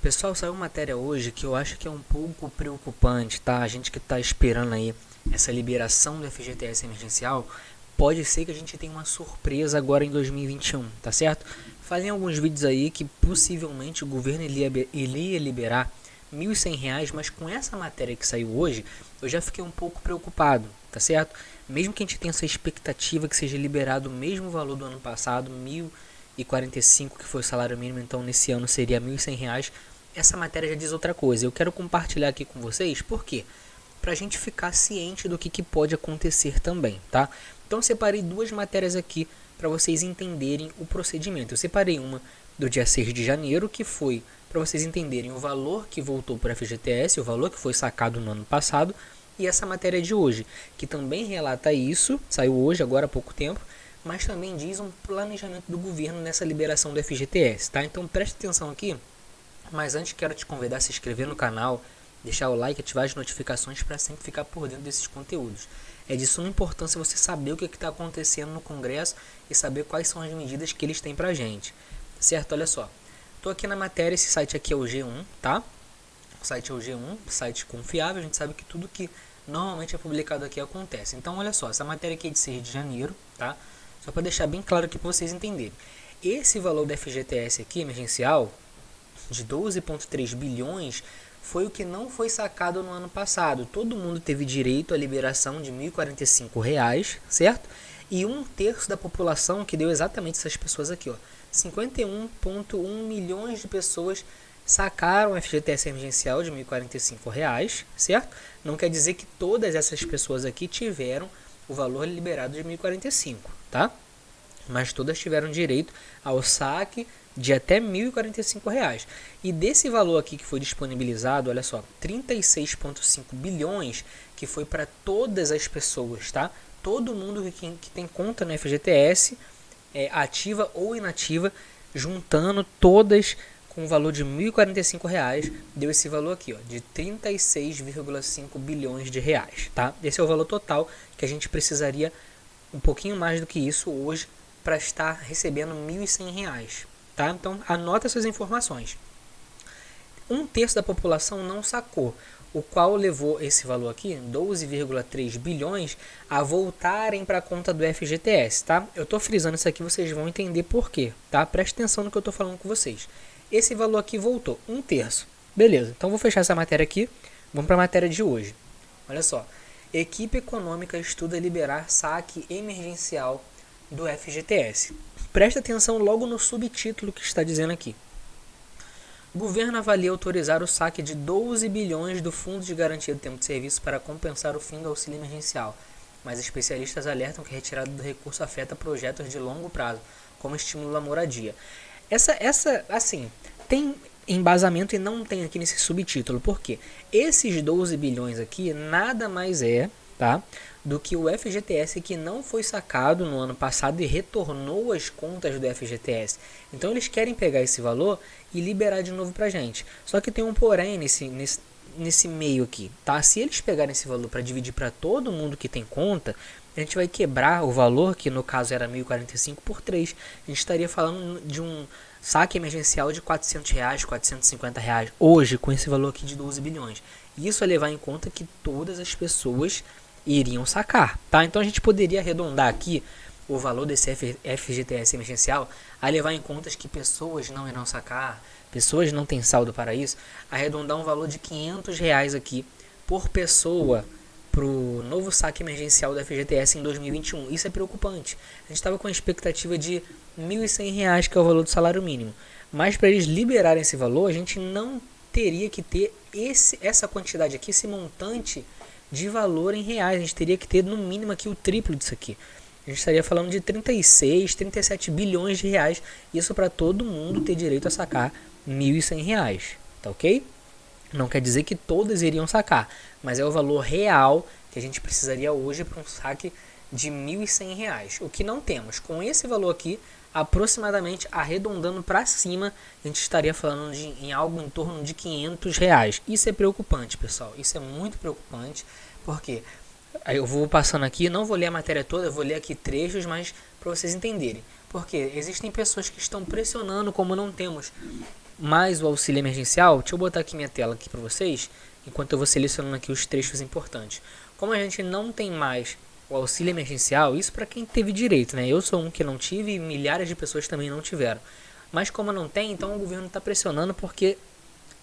Pessoal, saiu uma matéria hoje que eu acho que é um pouco preocupante, tá? A gente que está esperando aí essa liberação do FGTS emergencial, pode ser que a gente tenha uma surpresa agora em 2021, tá certo? Falei em alguns vídeos aí que possivelmente o governo ele ia liberar R$ 1.100, mas com essa matéria que saiu hoje, eu já fiquei um pouco preocupado, tá certo? Mesmo que a gente tenha essa expectativa que seja liberado o mesmo valor do ano passado, 1.045, que foi o salário mínimo, então nesse ano seria R$ 1.100. Essa matéria já diz outra coisa. Eu quero compartilhar aqui com vocês, por quê? Pra gente ficar ciente do que pode acontecer também, tá? Então eu separei duas matérias aqui para vocês entenderem o procedimento. Eu separei uma do dia 6 de janeiro, que foi para vocês entenderem o valor que voltou para a FGTS, o valor que foi sacado no ano passado, e essa matéria de hoje, que também relata isso, saiu hoje, agora há pouco tempo, mas também diz um planejamento do governo nessa liberação do FGTS, tá? Então preste atenção aqui. Mas antes quero te convidar a se inscrever no canal, deixar o like, ativar as notificações para sempre ficar por dentro desses conteúdos. É de suma importância você saber o que está acontecendo no Congresso e saber quais são as medidas que eles têm para a gente. Certo? Olha só. Estou aqui na matéria, esse site aqui é o G1, tá? O site é o G1, site confiável, a gente sabe que tudo que normalmente é publicado aqui acontece. Então olha só, essa matéria aqui é de 6 de janeiro, tá? Só para deixar bem claro aqui para vocês entenderem. Esse valor da FGTS aqui, emergencial, de 12,3 bilhões, foi o que não foi sacado no ano passado. Todo mundo teve direito à liberação de R$ 1.045, certo? E um terço da população, que deu exatamente essas pessoas aqui, ó, 51,1 milhões de pessoas sacaram o FGTS emergencial de R$ 1.045, certo? Não quer dizer que todas essas pessoas aqui tiveram o valor liberado de R$ 1.045, tá? Mas todas tiveram direito ao saque de até R$ 1.045. E desse valor aqui que foi disponibilizado, olha só, 36,5 bilhões que foi para todas as pessoas, tá? Todo mundo que tem conta no FGTS, ativa ou inativa, juntando todas com o valor de R$ 1.045, deu esse valor aqui, ó, de 36,5 bilhões de reais, tá? Esse é o valor total que a gente precisaria um pouquinho mais do que isso hoje para estar recebendo R$ 1.100. Tá? Então, anota essas informações. Um terço da população não sacou, o qual levou esse valor aqui, 12,3 bilhões, a voltarem para a conta do FGTS. Tá? Eu estou frisando isso aqui, vocês vão entender por quê. Tá? Preste atenção no que eu estou falando com vocês. Esse valor aqui voltou, um terço. Beleza, então vou fechar essa matéria aqui. Vamos para a matéria de hoje. Olha só. Equipe econômica estuda liberar saque emergencial do FGTS. Presta atenção logo no subtítulo que está dizendo aqui. O governo avalia autorizar o saque de 12 bilhões do Fundo de Garantia do Tempo de Serviço para compensar o fim do auxílio emergencial, mas especialistas alertam que a retirada do recurso afeta projetos de longo prazo, como estímulo à moradia. Essa assim, tem embasamento e não tem aqui nesse subtítulo, porque esses 12 bilhões aqui nada mais tá, do que o FGTS que não foi sacado no ano passado e retornou às contas do FGTS. Então eles querem pegar esse valor e liberar de novo pra gente. Só que tem um porém nesse meio aqui, tá? Se eles pegarem esse valor para dividir para todo mundo que tem conta, a gente vai quebrar o valor, que no caso era 1.045, por 3. A gente estaria falando de um saque emergencial de R$ 400, R$ 450 hoje, com esse valor aqui de 12 bilhões. Isso é levar em conta que todas as pessoas iriam sacar, tá? Então a gente poderia arredondar aqui o valor desse FGTS emergencial a levar em conta que pessoas não irão sacar, pessoas não têm saldo para isso, arredondar um valor de R$ 500 aqui por pessoa para o novo saque emergencial do FGTS em 2021. Isso é preocupante. A gente estava com a expectativa de R$ 1.100, que é o valor do salário mínimo, mas para eles liberarem esse valor, a gente não teria que ter essa quantidade aqui, esse montante de valor em reais. A gente teria que ter no mínimo aqui o triplo disso aqui. A gente estaria falando de 36, 37 bilhões de reais. Isso para todo mundo ter direito a sacar R$ 1.100, tá ok? Não quer dizer que todas iriam sacar, mas é o valor real que a gente precisaria hoje para um saque de R$ 1.100. O que não temos. Com esse valor aqui, aproximadamente arredondando para cima, a gente estaria falando em algo em torno de R$ 500. Isso é preocupante, pessoal. Isso é muito preocupante, porque eu vou passando aqui, não vou ler a matéria toda, eu vou ler aqui trechos, mas para vocês entenderem. Porque existem pessoas que estão pressionando, como não temos mais o auxílio emergencial, deixa eu botar aqui minha tela aqui para vocês, enquanto eu vou selecionando aqui os trechos importantes. Como a gente não tem mais o auxílio emergencial, isso para quem teve direito, né? Eu sou um que não tive e milhares de pessoas também não tiveram. Mas como não tem, então o governo está pressionando porque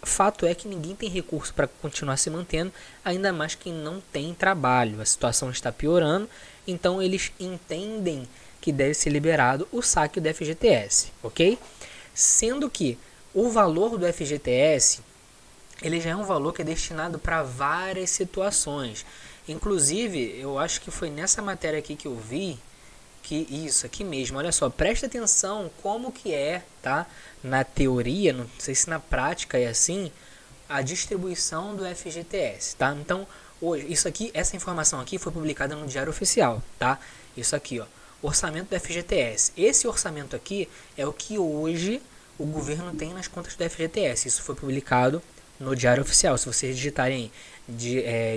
fato é que ninguém tem recurso para continuar se mantendo, ainda mais quem não tem trabalho. A situação está piorando, então eles entendem que deve ser liberado o saque do FGTS, ok? Sendo que o valor do FGTS, ele já é um valor que é destinado para várias situações. Inclusive, eu acho que foi nessa matéria aqui que eu vi, que isso aqui mesmo, olha só, presta atenção como que é, tá? Na teoria, não sei se na prática é assim, a distribuição do FGTS, tá? Então, hoje, isso aqui, essa informação aqui foi publicada no Diário Oficial, tá? Isso aqui, ó, orçamento do FGTS. Esse orçamento aqui é o que hoje o governo tem nas contas do FGTS. Isso foi publicado no Diário Oficial. Se vocês digitarem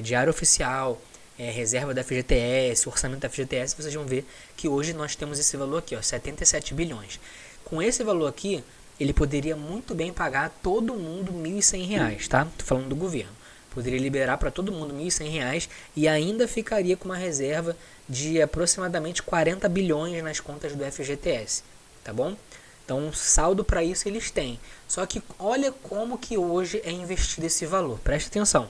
Diário Oficial, reserva da FGTS, orçamento da FGTS, vocês vão ver que hoje nós temos esse valor aqui, ó, 77 bilhões. Com esse valor aqui, ele poderia muito bem pagar todo mundo R$ 1.100, tá? Tô falando do governo. Poderia liberar para todo mundo R$ 1.100 e ainda ficaria com uma reserva de aproximadamente 40 bilhões nas contas do FGTS, tá bom? Então, saldo para isso eles têm. Só que olha como que hoje é investido esse valor. Preste atenção.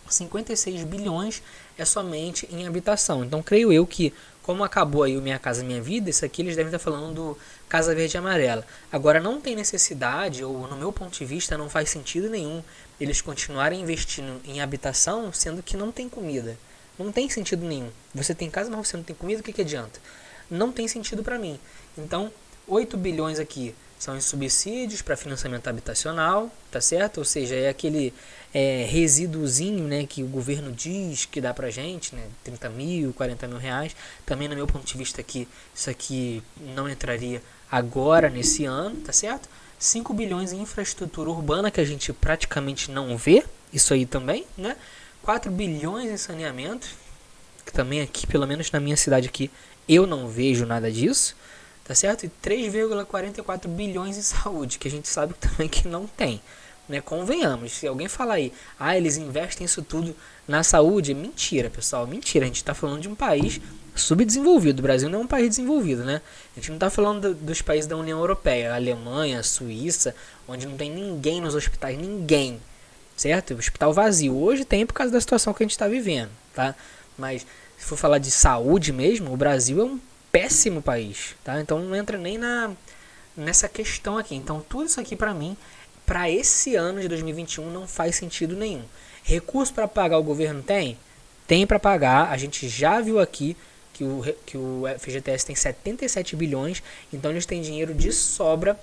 56 bilhões é somente em habitação. Então, creio eu que, como acabou aí o Minha Casa Minha Vida, isso aqui eles devem estar falando do Casa Verde e Amarela. Agora, não tem necessidade, ou no meu ponto de vista, não faz sentido nenhum eles continuarem investindo em habitação, sendo que não tem comida. Não tem sentido nenhum. Você tem casa, mas você não tem comida, o que adianta? Não tem sentido para mim. Então, 8 bilhões aqui são em subsídios para financiamento habitacional, tá certo? Ou seja, é aquele resíduozinho, né, que o governo diz que dá pra gente, né, 30 mil, 40 mil reais. Também, no meu ponto de vista aqui, isso aqui não entraria agora nesse ano, tá certo? 5 bilhões em infraestrutura urbana, que a gente praticamente não vê, isso aí também, né? 4 bilhões em saneamento, que também aqui, pelo menos na minha cidade aqui, eu não vejo nada disso, tá certo? E 3,44 bilhões em saúde, que a gente sabe também que não tem, né? Convenhamos, se alguém falar aí, eles investem isso tudo na saúde, é mentira, pessoal, mentira. A gente está falando de um país subdesenvolvido, o Brasil não é um país desenvolvido, né? A gente não está falando dos países da União Europeia, Alemanha, Suíça, onde não tem ninguém nos hospitais, ninguém, certo? Hospital vazio, hoje tem por causa da situação que a gente está vivendo, tá? Mas se for falar de saúde mesmo, o Brasil é um péssimo país, tá? Então não entra nem nessa questão aqui. Então tudo isso aqui para mim, para esse ano de 2021 não faz sentido nenhum. Recurso para pagar o governo tem? Tem para pagar. A gente já viu aqui que o FGTS tem 77 bilhões, então eles têm dinheiro de sobra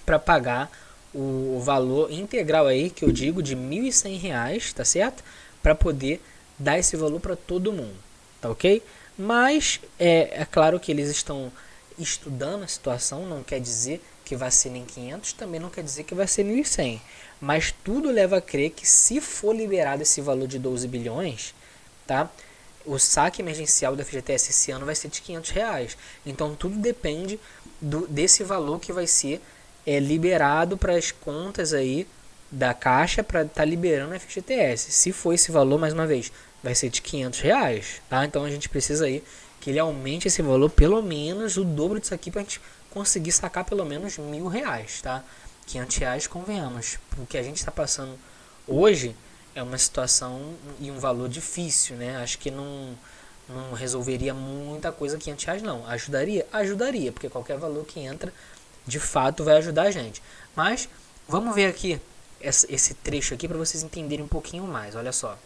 para pagar o valor integral aí, que eu digo, de R$ 1.100, tá certo? Para poder dar esse valor para todo mundo, tá ok? Mas é claro que eles estão estudando a situação, não quer dizer que vai ser nem 500, também não quer dizer que vai ser 1.100. Mas tudo leva a crer que se for liberado esse valor de 12 bilhões, tá? O saque emergencial do FGTS esse ano vai ser de R$500. Então tudo depende desse valor que vai ser liberado para as contas aí da Caixa para estar liberando o FGTS. Se for esse valor, mais uma vez, vai ser de R$500, tá? Então a gente precisa aí que ele aumente esse valor pelo menos o dobro disso aqui para a gente conseguir sacar pelo menos R$1.000, tá? R$500, convenhamos. O que a gente está passando hoje é uma situação e um valor difícil, né? Acho que não resolveria muita coisa R$500, não. Ajudaria? Ajudaria, porque qualquer valor que entra, de fato, vai ajudar a gente. Mas vamos ver aqui esse trecho aqui para vocês entenderem um pouquinho mais. Olha só.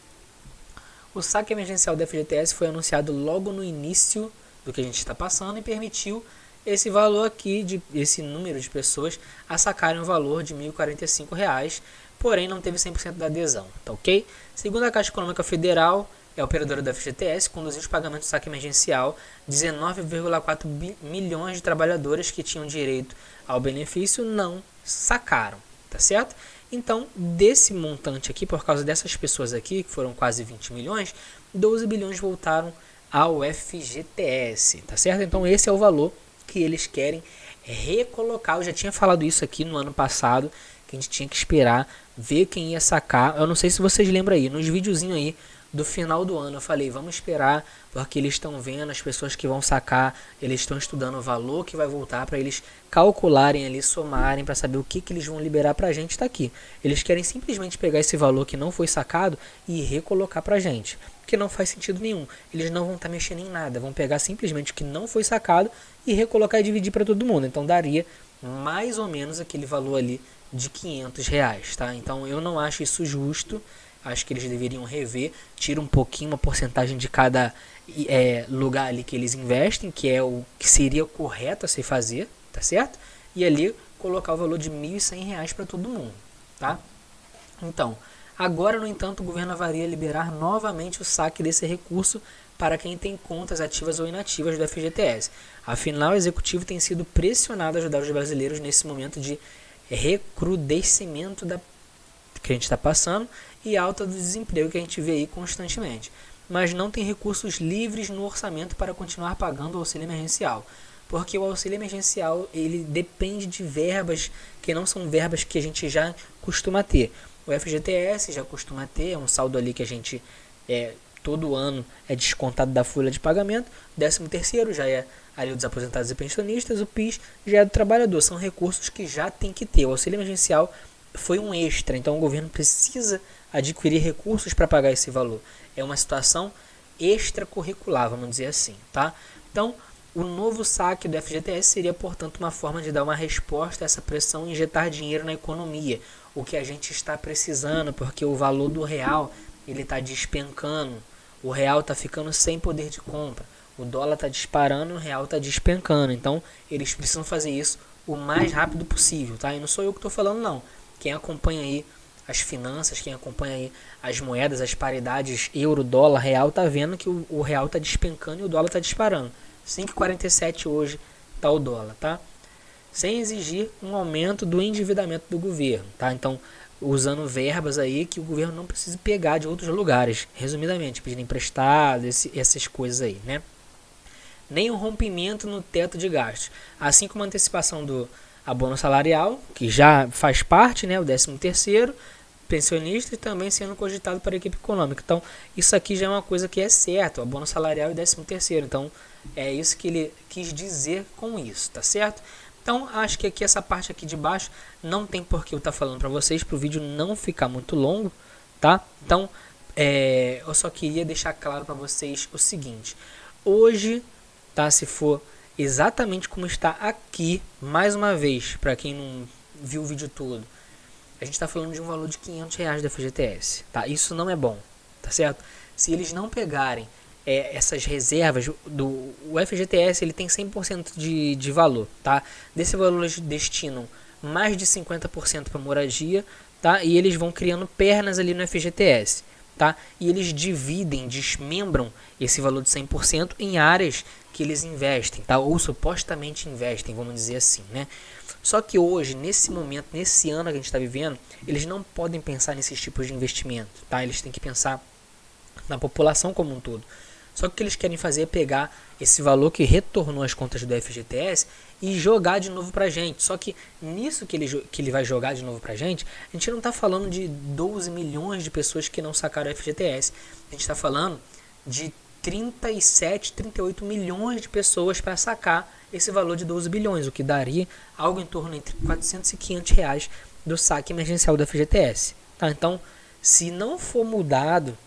O saque emergencial da FGTS foi anunciado logo no início do que a gente está passando e permitiu esse valor aqui, esse número de pessoas a sacarem o valor de R$ 1.045, porém não teve 100% da adesão, tá ok? Segundo a Caixa Econômica Federal, a operadora da FGTS conduziu os pagamentos do saque emergencial, 19,4 milhões de trabalhadores que tinham direito ao benefício não sacaram, tá certo? Então, desse montante aqui, por causa dessas pessoas aqui, que foram quase 20 milhões, 12 bilhões voltaram ao FGTS, tá certo? Então, esse é o valor que eles querem recolocar. Eu já tinha falado isso aqui no ano passado, que a gente tinha que esperar, ver quem ia sacar. Eu não sei se vocês lembram aí, nos videozinhos aí do final do ano eu falei, vamos esperar, porque eles estão vendo as pessoas que vão sacar, eles estão estudando o valor que vai voltar para eles calcularem ali, somarem para saber o que eles vão liberar para a gente. Tá aqui. Eles querem simplesmente pegar esse valor que não foi sacado e recolocar para a gente, que não faz sentido nenhum. Eles não vão estar mexendo em nada, vão pegar simplesmente o que não foi sacado e recolocar e dividir para todo mundo. Então daria mais ou menos aquele valor ali de R$ 500, tá? Então eu não acho isso justo. Acho que eles deveriam rever, tira um pouquinho, uma porcentagem de cada lugar ali que eles investem, que é o que seria correto a se fazer, tá certo? E ali colocar o valor de R$ 1.100 para todo mundo, tá? Então, agora, no entanto, o governo avalia liberar novamente o saque desse recurso para quem tem contas ativas ou inativas do FGTS. Afinal, o executivo tem sido pressionado a ajudar os brasileiros nesse momento de recrudescimento que a gente está passando e alta do desemprego que a gente vê aí constantemente. Mas não tem recursos livres no orçamento para continuar pagando o auxílio emergencial, porque o auxílio emergencial ele depende de verbas que não são verbas que a gente já costuma ter. O FGTS já costuma ter, é um saldo ali que a gente todo ano é descontado da folha de pagamento. 13º já é ali dos aposentados e pensionistas, o PIS já é do trabalhador. São recursos que já tem que ter. O auxílio emergencial foi um extra, então o governo precisa adquirir recursos para pagar esse valor. É uma situação extracurricular, vamos dizer assim, tá? Então, o novo saque do FGTS seria, portanto, uma forma de dar uma resposta a essa pressão e injetar dinheiro na economia, o que a gente está precisando, porque o valor do real ele está despencando, o real está ficando sem poder de compra, o dólar está disparando, o real está despencando, então eles precisam fazer isso o mais rápido possível, tá? E não sou eu que estou falando, não. Quem acompanha aí as finanças, quem acompanha aí as moedas, as paridades euro, dólar, real, está vendo que o real está despencando e o dólar está disparando. 5,47 hoje está o dólar, tá? Sem exigir um aumento do endividamento do governo, tá? Então, usando verbas aí que o governo não precisa pegar de outros lugares, resumidamente, pedindo emprestado, essas coisas aí, né? Nem um rompimento no teto de gastos, assim como a antecipação do abono salarial, que já faz parte, né, o 13º, pensionista, e também sendo cogitado para a equipe econômica. Então, isso aqui já é uma coisa que é certo, o abono salarial e o 13º. Então, é isso que ele quis dizer com isso, tá certo? Então, acho que aqui essa parte aqui de baixo não tem por que eu estar falando para vocês, para o vídeo não ficar muito longo, tá? Então, eu só queria deixar claro para vocês o seguinte. Hoje, tá, se for exatamente como está aqui, mais uma vez, para quem não viu o vídeo todo, a gente está falando de um valor de R$ 500 da FGTS, tá? Isso não é bom, tá certo? Se eles não pegarem essas reservas, o FGTS ele tem 100% de valor, tá? Desse valor eles destinam mais de 50% para moradia, tá? E eles vão criando pernas ali no FGTS, tá? E eles dividem, desmembram esse valor de 100% em áreas que eles investem, tá? Ou supostamente investem, vamos dizer assim, né? Só que hoje, nesse momento, nesse ano que a gente está vivendo, eles não podem pensar nesses tipos de investimento, tá? Eles têm que pensar na população como um todo. Só que o que eles querem fazer é pegar esse valor que retornou às contas do FGTS e jogar de novo pra gente. Só que nisso que ele vai jogar de novo pra gente, a gente não está falando de 12 milhões de pessoas que não sacaram o FGTS. A gente está falando de 37, 38 milhões de pessoas para sacar esse valor de 12 bilhões, o que daria algo em torno entre 400 e 500 reais do saque emergencial do FGTS. Tá? Então, se não for mudado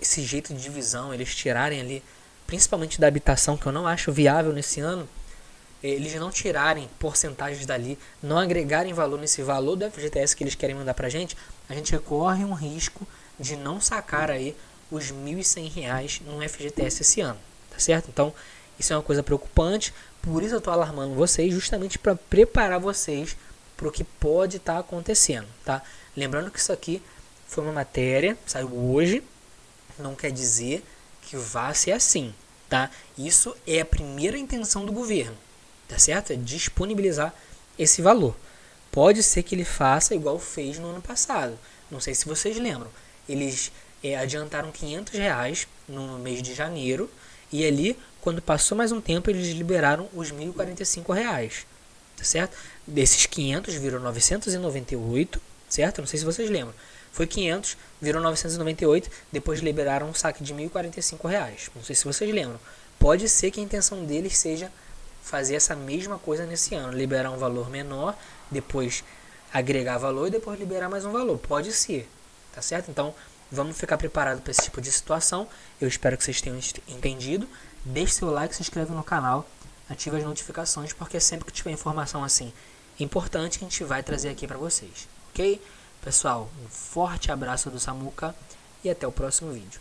esse jeito de divisão, eles tirarem ali, principalmente da habitação, que eu não acho viável nesse ano, eles não tirarem porcentagens dali, não agregarem valor nesse valor do FGTS que eles querem mandar pra gente, a gente corre um risco de não sacar aí os R$ 1.100 no FGTS esse ano, tá certo? Então, isso é uma coisa preocupante, por isso eu estou alarmando vocês, justamente para preparar vocês para o que pode estar acontecendo, tá? Lembrando que isso aqui foi uma matéria, saiu hoje, não quer dizer que vá ser assim, tá? Isso é a primeira intenção do governo, tá certo? É disponibilizar esse valor. Pode ser que ele faça igual fez no ano passado, não sei se vocês lembram, eles adiantaram R$ 500 no mês de janeiro e ali, quando passou mais um tempo, eles liberaram os R$ 1.045, tá certo? Desses 500 virou 998, certo? Não sei se vocês lembram. Foi 500, virou 998, depois liberaram um saque de R$1.045. Não sei se vocês lembram. Pode ser que a intenção deles seja fazer essa mesma coisa nesse ano, liberar um valor menor, depois agregar valor e depois liberar mais um valor. Pode ser, tá certo? Então, vamos ficar preparados para esse tipo de situação. Eu espero que vocês tenham entendido. Deixe seu like, se inscreve no canal, ative as notificações, porque sempre que tiver informação assim importante, a gente vai trazer aqui para vocês, ok? Pessoal, um forte abraço do Samuca e até o próximo vídeo.